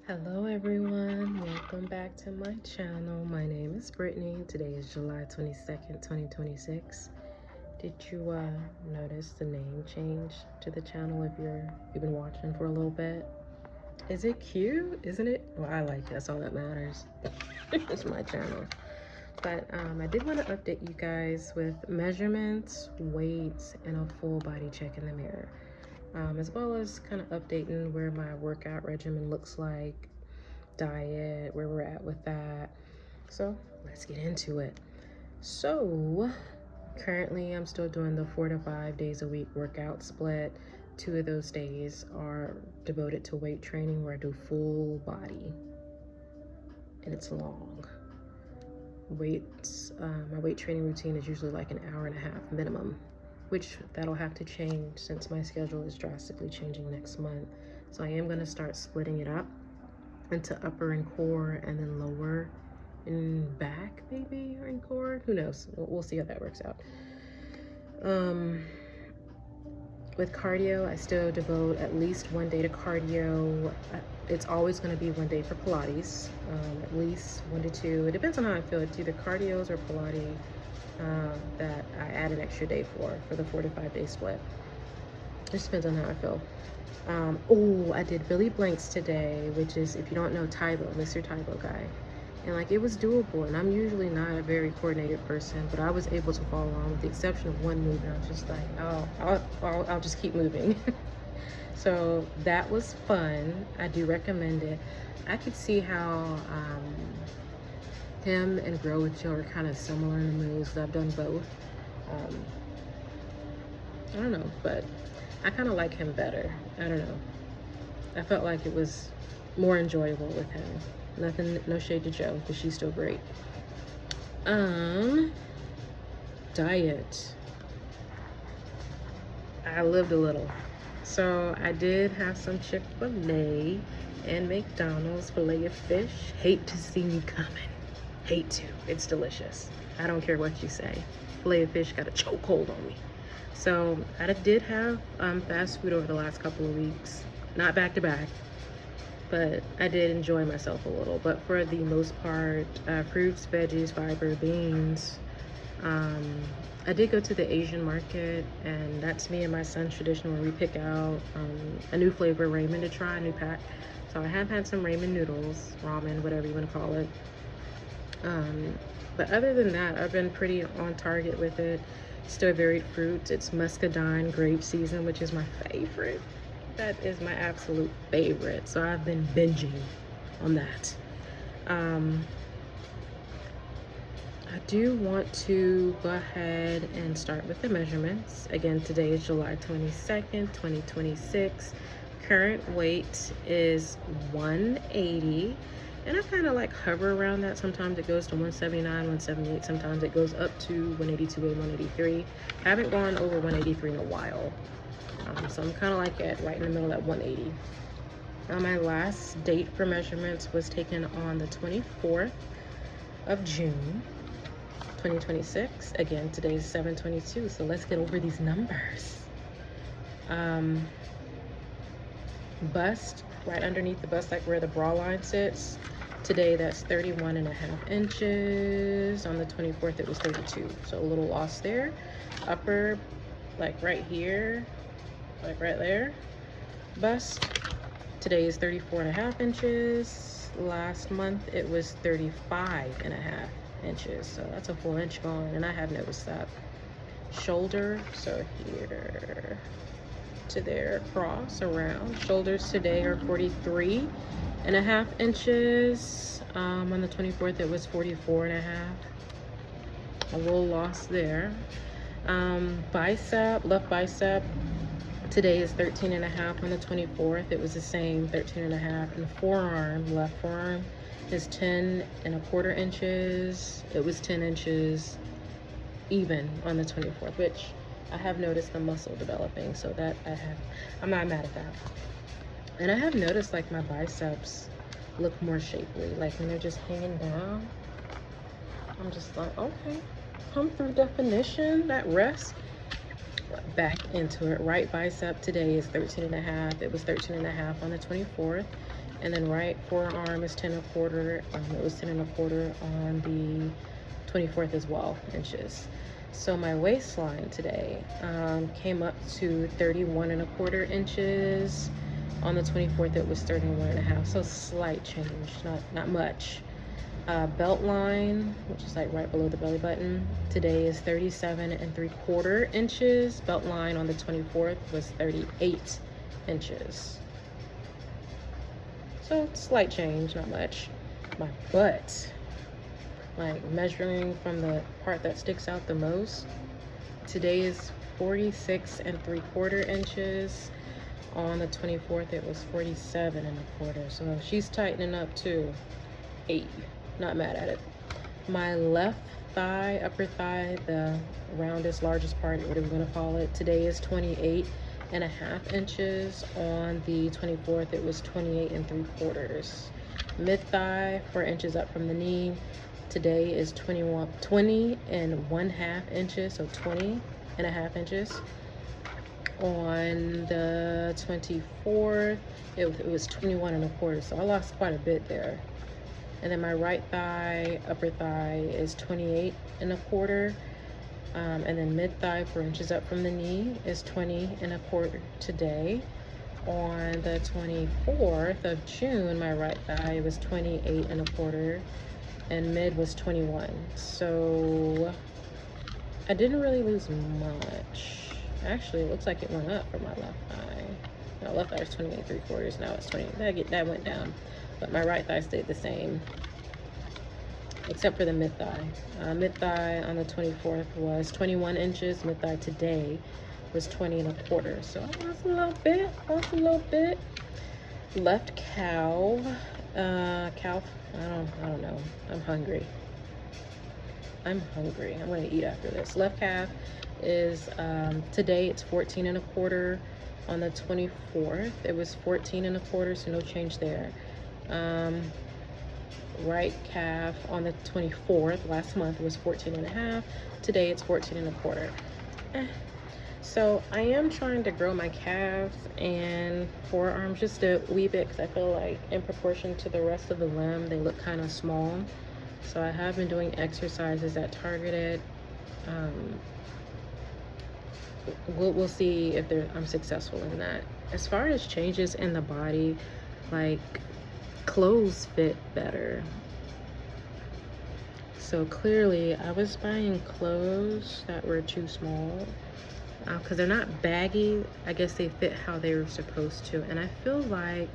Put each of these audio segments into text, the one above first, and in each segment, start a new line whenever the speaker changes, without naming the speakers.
Hello everyone, welcome back to my channel. My name is Brittany. Today is July 22nd, 2026. Did you notice the name change to the channel if you've been watching for a little bit? Is it cute? Isn't it? Well, I like it. That's all that matters. It's my channel. But I did want to update you guys with measurements, weights, and a full body check in the mirror. As well as kind of updating where my workout regimen looks like, diet, where we're at with that. So let's get into it. So currently I'm still doing the 4 to 5 days a week workout split. 2 of those days are devoted to weight training where I do full body, and it's long. My weight training routine is usually like an hour and a half minimum, which that'll have to change since my schedule is drastically changing next month. So I am going to start splitting it up into upper and core, and then lower and back, maybe, or in core. Who knows? We'll see how that works out. With cardio, I still devote at least 1 day to cardio. It's always going to be 1 day for Pilates, at least 1 to 2. It depends on how I feel. It's either cardios or Pilates that I add an extra day for the 4 to 5 day split. It just depends on how I feel. Oh, I did Billy Blanks today, which is, if you don't know, Tybo, Mr. Tybo guy. And like, it was doable, and I'm usually not a very coordinated person, but I was able to follow along with the exception of one move, and I was just like, oh, I'll just keep moving. So that was fun. I do recommend it. I could see how him and Grow With Joe are kind of similar in the moves. I've done both. I don't know, but I kind of like him better. I don't know. I felt like it was more enjoyable with him. Nothing, no shade to Joe, because she's still great. Diet. I lived a little. So I did have some Chick-fil-A and McDonald's filet of fish. Hate to see me coming. Hate to. It's delicious. I don't care what you say. Filet of fish got a chokehold on me. So I did have fast food over the last couple of weeks. Not back to back, but I did enjoy myself a little. But for the most part, fruits, veggies, fiber, beans. I did go to the Asian market, and that's me and my son's tradition where we pick out a new flavor of ramen to try, a new pack. So I have had some ramen noodles, ramen, whatever you want to call it. But other than that, I've been pretty on target with it. Still varied fruits. It's muscadine grape season, which is my favorite. That is my absolute favorite. So I've been binging on that. I do want to go ahead and start with the measurements. Again, today is July 22nd, 2026. Current weight is 180. And I kind of like hover around that. Sometimes it goes to 179, 178. Sometimes it goes up to 182 and 183. I haven't gone over 183 in a while. So I'm kind of like right in the middle at 180. My last date for measurements was taken on the 24th of June, 2026. Again, today is 7/22, so let's get over these numbers. Bust, right underneath the bust, like where the bra line sits. Today, that's 31.5 inches. On the 24th, it was 32, so a little loss there. Upper, like right here, like right there. Bust, today is 34.5 inches. Last month, it was 35.5 inches, so that's a full inch gone, and I have noticed that. Shoulder, so here to there, across, around. Shoulders today are 43.5 inches. On the 24th, it was 44.5. A little loss there. Bicep, left bicep, today is 13.5. On the 24th, it was the same, 13.5. And forearm, left forearm, is 10.25 inches. It was 10 inches even on the 24th, which I have noticed the muscle developing, so that I'm not mad at that. And I have noticed like my biceps look more shapely, like when they're just hanging down. I'm just like, okay, come through definition, that rest. Back into it. Right bicep today is 13.5. It was 13.5 on the 24th. And then right forearm is 10 1/4. It was 10 1/4 on the 24th as well, inches. So my waistline today came up to 31 1/4 inches. On the 24th, it was 31 1/2. So slight change, not much. Belt line, which is like right below the belly button, today is 37 3/4 inches. Belt line on the 24th was 38 inches. So slight change, not much. My butt, like measuring from the part that sticks out the most, today is 46 3/4 inches. On the 24th, it was 47 1/4. So she's tightening up too. 8. Not mad at it. My left thigh, upper thigh, the roundest, largest part, whatever you want to call it, today is 28 1/2 inches. On the 24th, it was 28 3/4. Mid thigh, 4 inches up from the knee, today is 20 1/2 inches, so 20 1/2 inches. On the 24th, it was 21 1/4, so I lost quite a bit there. And then my right thigh, upper thigh is 28 1/4. And then mid thigh, 4 inches up from the knee, is 20 1/4 today. On the 24th of June, my right thigh was 28 1/4, and mid was 21. So I didn't really lose much. Actually, it looks like it went up for my left thigh. No, left thigh is 28 3/4. Now it's 20. That went down. But my right thigh stayed the same, except for the mid thigh. Mid thigh on the 24th was 21 inches. Mid thigh today was 20 1/4. So I lost a little bit. Left calf, calf. I don't know. I'm hungry. I'm gonna eat after this. Left calf is today it's 14 1/4. On the 24th, it was 14 1/4. So no change there. Right calf on the 24th last month was 14 1/2. Today it's 14 1/4. So I am trying to grow my calves and forearms just a wee bit, because I feel like in proportion to the rest of the limb they look kind of small. So I have been doing exercises that targeted. We'll see if I'm successful in that. As far as changes in the body, like clothes fit better. So clearly I was buying clothes that were too small, because they're not baggy. I guess they fit how they were supposed to. And I feel like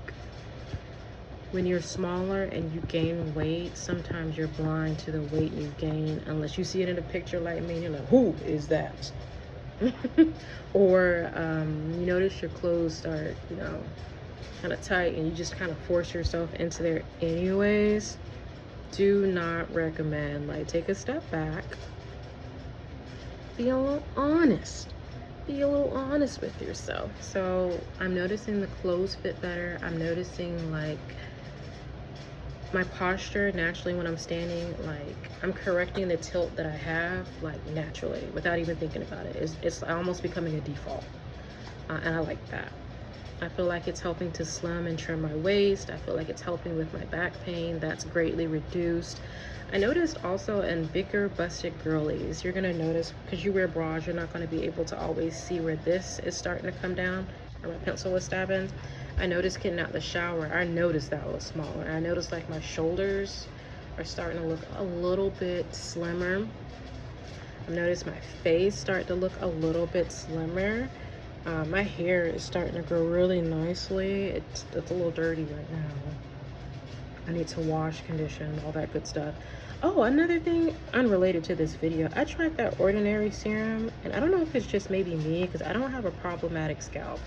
when you're smaller and you gain weight, sometimes you're blind to the weight you gain unless you see it in a picture like me and you're like, who is that? Or you notice your clothes start, kind of tight, and you just kind of force yourself into there anyways. Do not recommend. Like, take a step back, be a little honest with yourself. So I'm noticing the clothes fit better. I'm noticing like my posture naturally when I'm standing, like I'm correcting the tilt that I have, like naturally, without even thinking about it. It's almost becoming a default, and I like that. I feel like it's helping to slim and trim my waist. I feel like it's helping with my back pain. That's greatly reduced. I noticed also in bigger busted girlies, you're gonna notice, because you wear bras, you're not gonna be able to always see where this is starting to come down, or my pencil was stabbing. I noticed getting out the shower, I noticed that was smaller. I noticed like my shoulders are starting to look a little bit slimmer. I noticed my face start to look a little bit slimmer. My hair is starting to grow really nicely. It's a little dirty right now. I need to wash, condition, all that good stuff. Oh, another thing unrelated to this video, I tried that Ordinary serum, and I don't know if it's just maybe me, because I don't have a problematic scalp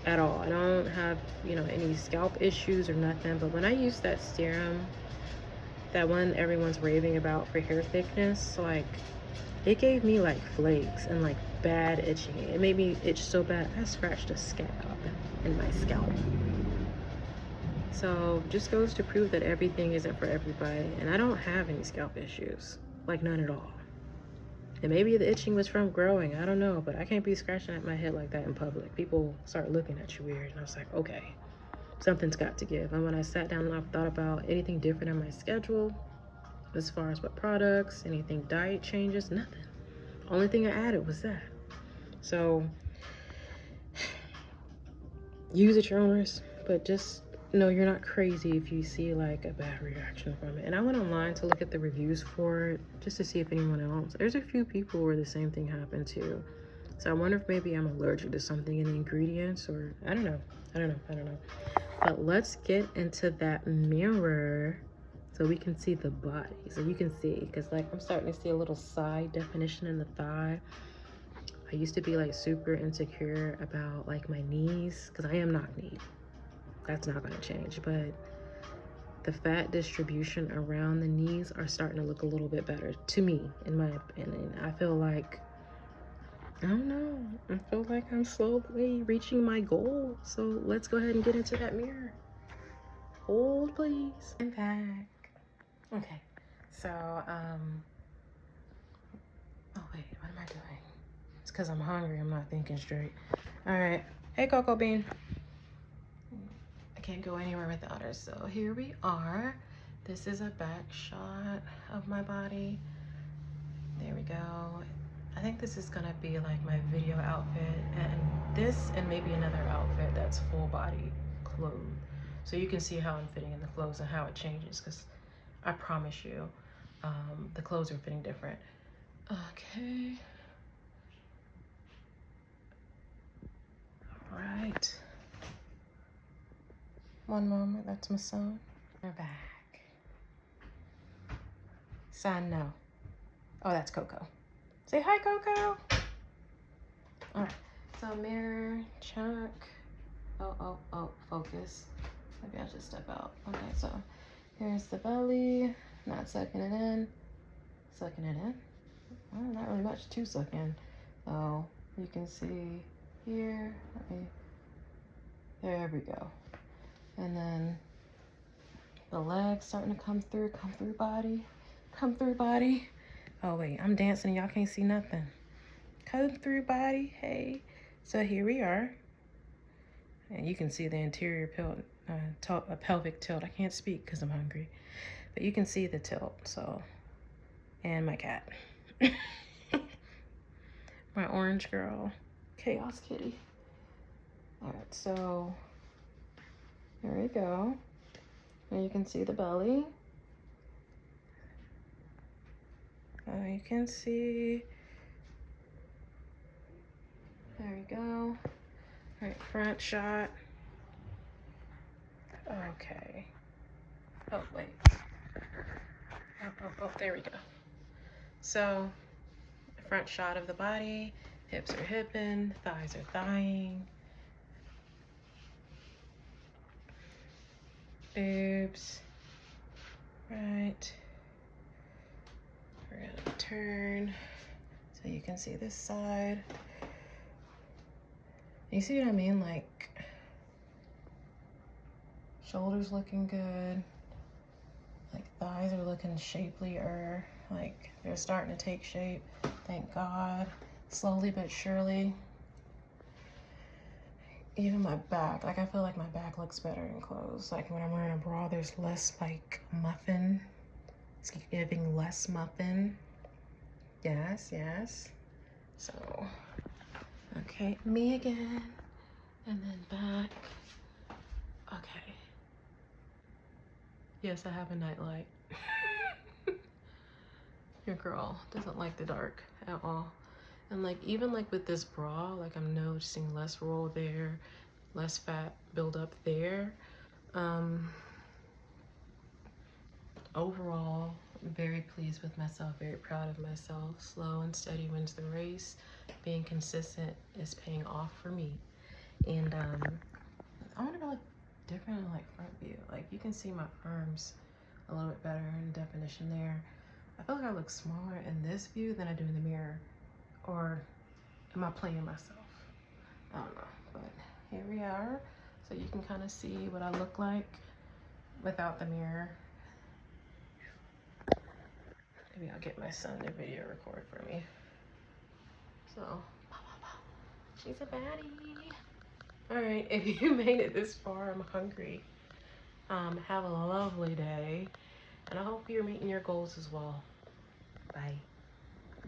at all. I don't have, any scalp issues or nothing. But when I use that serum, that one everyone's raving about for hair thickness, like it gave me like flakes and like bad itching. It made me itch so bad I scratched a scab in my scalp. So just goes to prove that everything isn't for everybody. And I don't have any scalp issues, like none at all. And maybe the itching was from growing, I don't know, but I can't be scratching at my head like that in public. People start looking at you weird, and I was like, okay. something's got to give. And when I sat down and I thought about anything different in my schedule, as far as what products, anything diet changes, nothing. Only thing I added was that. So use at your own risk, but just know you're not crazy if you see like a bad reaction from it. And I went online to look at the reviews for it just to see if anyone else. There's a few people where the same thing happened too. So I wonder if maybe I'm allergic to something in the ingredients, or I don't know. But let's get into that mirror so we can see the body. So you can see, because like I'm starting to see a little side definition in the thigh. I used to be like super insecure about like my knees, because I am knock-kneed. That's not gonna change, but the fat distribution around the knees are starting to look a little bit better to me, in my opinion. I feel like, I don't know, I feel like I'm slowly reaching my goal. So let's go ahead and get into that mirror. Hold, please. I'm back. Okay, so, oh wait, what am I doing? It's because I'm hungry, I'm not thinking straight. All right, hey Cocoa Bean. I can't go anywhere without her, so here we are. This is a back shot of my body. There we go. I think this is gonna be like my video outfit, and this and maybe another outfit that's full body clothes. So you can see how I'm fitting in the clothes and how it changes, because I promise you, the clothes are fitting different. Okay. All right. One moment, that's my son. We're back. Son, no. Oh, that's Coco. Say hi, Coco. All right, so mirror, check. Oh, focus. Maybe I'll just step out. Okay, so here's the belly. Not sucking it in. Sucking it in. Well, not really much to suck in. So you can see here. There we go. And then the legs starting to come through body. Come through body. Oh wait, I'm dancing and y'all can't see nothing. Come through body, hey. So here we are. And you can see the interior pelvic tilt. I can't speak because I'm hungry. But you can see the tilt, so. And my cat. My orange girl. Chaos kitty. All right, so here we go. And you can see the belly. You can see. There we go. All right, front shot. Okay. Oh, wait. Oh, there we go. So, front shot of the body. Hips are hipping, thighs are thighing. Boobs. Right. We're gonna turn so you can see this side. You see what I mean? Like, shoulders looking good. Like, thighs are looking shapelier. Like, they're starting to take shape. Thank God. Slowly but surely. Even my back, like I feel like my back looks better in clothes. Like when I'm wearing a bra, there's less like muffin. It's giving less muffin. Yes. So, okay, me again. And then back. Okay. Yes, I have a nightlight. Your girl doesn't like the dark at all. And like, even like with this bra, like I'm noticing less roll there, less fat build up there. Overall, very pleased with myself, very proud of myself. Slow and steady wins the race. Being consistent is paying off for me. And I want to look different in like front view. Like you can see my arms a little bit better in definition there. I feel like I look smaller in this view than I do in the mirror. Or am I playing myself? I don't know, but here we are. So you can kind of see what I look like without the mirror. Maybe I'll get my son to video record for me. So, she's a baddie. All right, if you made it this far, I'm hungry. Have a lovely day, and I hope you're meeting your goals as well. Bye.